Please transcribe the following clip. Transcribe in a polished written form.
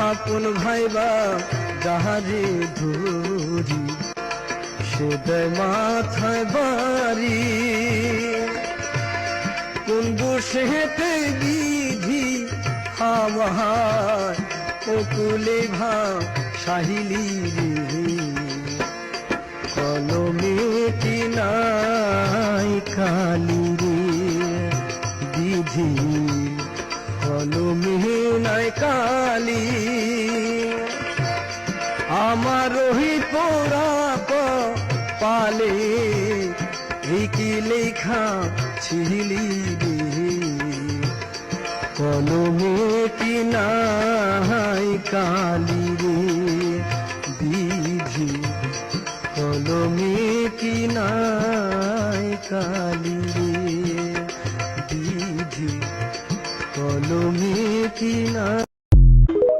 আপন ভাইবা যাহারে ধরি সে দেয় মাথায় বাড়ি। কোন দোষেতে বিধি আমার অকুলে সাহিলি রে, কলমে কি নাই কালি রে বিধি, কলমে নাই কালি। আমার ওই পোড়া পালে এই কি লেখা ছিলি রে, কলমে কি নাই কালি রে বিধি, কলমে কি নাই কালি রে বিধি, কলমে কি নাই।